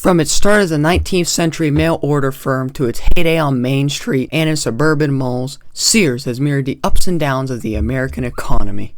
From its start as a 19th century mail-order firm to its heyday on Main Street and in suburban malls, Sears has mirrored the ups and downs of the American economy.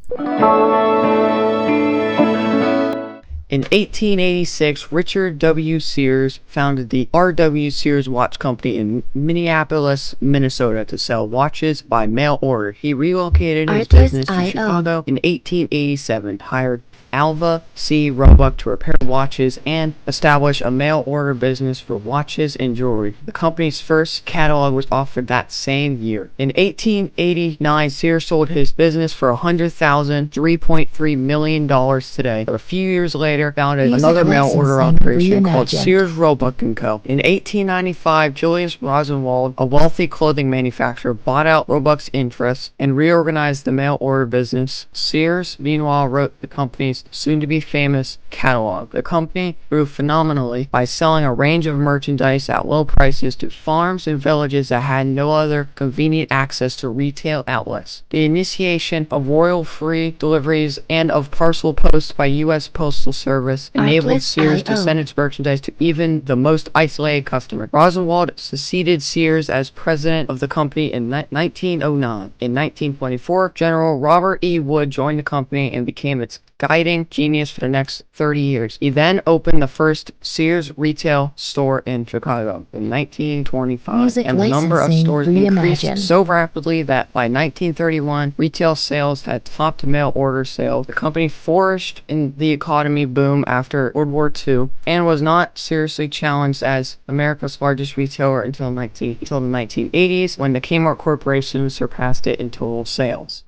In 1886, Richard W. Sears founded the R.W. Sears Watch Company in Minneapolis, Minnesota to sell watches by mail order. He relocated his business to Chicago in 1887, hired Alva C. Roebuck to repair watches, and establish a mail-order business for watches and jewelry. The company's first catalog was offered that same year. In 1889, Sears sold his business for $100,000, $3.3 million today. A few years later, founded another mail-order operation called Sears Roebuck & Co. In 1895, Julius Rosenwald, a wealthy clothing manufacturer, bought out Roebuck's interests and reorganized the mail-order business. Sears, meanwhile, wrote the company's soon-to-be famous catalog. The company grew phenomenally by selling a range of merchandise at low prices to farms and villages that had no other convenient access to retail outlets. The initiation of royal-free deliveries and of parcel posts by U.S. Postal Service enabled Sears to send its merchandise to even the most isolated customer. Rosenwald succeeded Sears as president of the company in 1909. In 1924, General Robert E. Wood joined the company and became its guiding genius for the next 30 years. He then opened the first Sears retail store in Chicago in 1925, and the number of stores increased so rapidly that by 1931, retail sales had topped mail order sales. The company flourished in the economy boom after World War II and was not seriously challenged as America's largest retailer until the 1980s, when the Kmart Corporation surpassed it in total sales.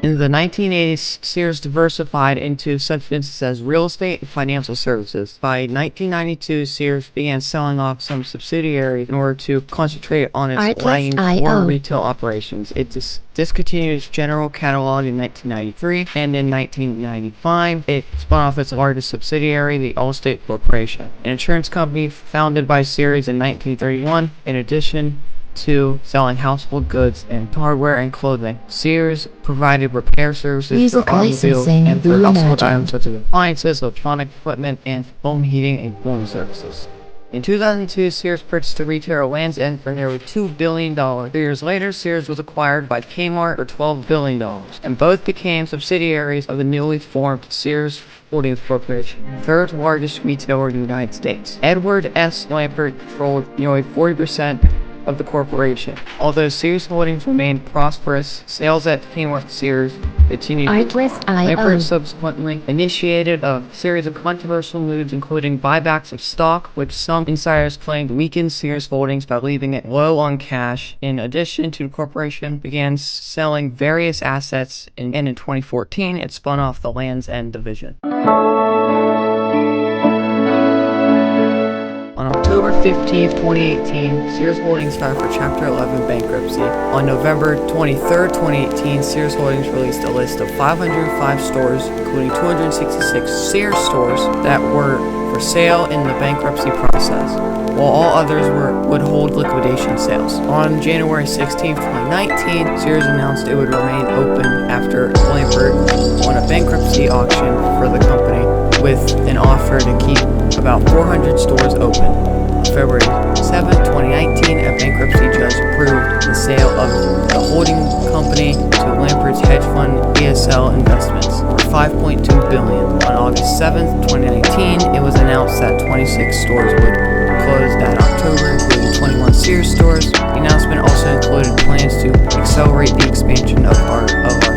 In the 1980s, Sears diversified into such businesses as real estate and financial services. By 1992, Sears began selling off some subsidiaries in order to concentrate on its lagging core retail operations. It discontinued its general catalog in 1993, and in 1995, it spun off its largest subsidiary, the Allstate Corporation, an insurance company founded by Sears in 1931. In addition to selling household goods and hardware and clothing, Sears provided repair services for automobiles and for household items such as appliances, electronic equipment, and home heating and cooling services. In 2002, Sears purchased the retailer Land's End for nearly $2 billion. 3 years later, Sears was acquired by Kmart for $12 billion, and both became subsidiaries of the newly formed Sears Holdings Corporation, third largest retailer in the United States. Edward S. Lampert controlled nearly 40% of the corporation. Although Sears Holdings remained prosperous, sales at Kmart Sears continued. Lampert subsequently initiated a series of controversial moves, including buybacks of stock, which some insiders claimed weakened Sears Holdings by leaving it low on cash. In addition to the corporation began selling various assets, and in 2014, it spun off the Land's End division. On October 15, 2018, Sears Holdings filed for Chapter 11 bankruptcy. On November 23, 2018, Sears Holdings released a list of 505 stores, including 266 Sears stores, that were for sale in the bankruptcy process, while all others would hold liquidation sales. On January 16, 2019, Sears announced it would remain open after Lampert won a bankruptcy auction for the company with an offer to keep about 400 stores open. On February 7, 2019, a bankruptcy judge approved the sale of the holding company to Lampert's hedge fund BSL Investments for $5.2 billion. On August 7, 2019, it was announced that 26 stores would close that October, including 21 Sears stores. The announcement also included plans to accelerate the expansion of our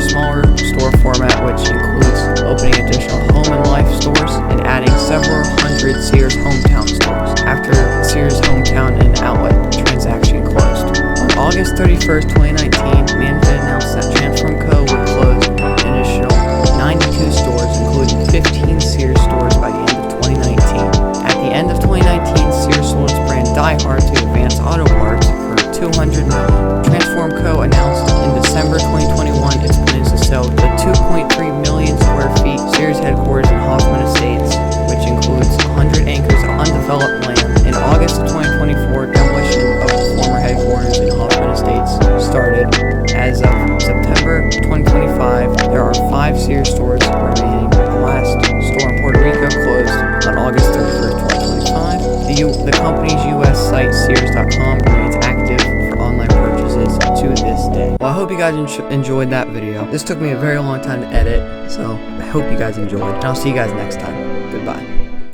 smaller store format, which includes opening additional Home and Life stores and adding several hundred Sears Hometown stores after Sears Hometown and Outlet transaction closed. On August 31st, 2019, management announced that Transform Co. would close an additional 92 stores, including 15 Sears stores by the end of 2019. At the end of 2019, Sears sold its brand Die Hard to Advance Auto Parts for $200 million. Transform Co. announced in December 2021 its plans to sell the 2.3 million square feet Sears headquarters in Hoffman Estates, which includes 100 acres of undeveloped land. In August of 2024, demolition of the former headquarters in Hoffman Estates started, as I hope you guys enjoyed that video. This took me a very long time to edit, so I hope you guys enjoyed. And I'll see you guys next time. Goodbye.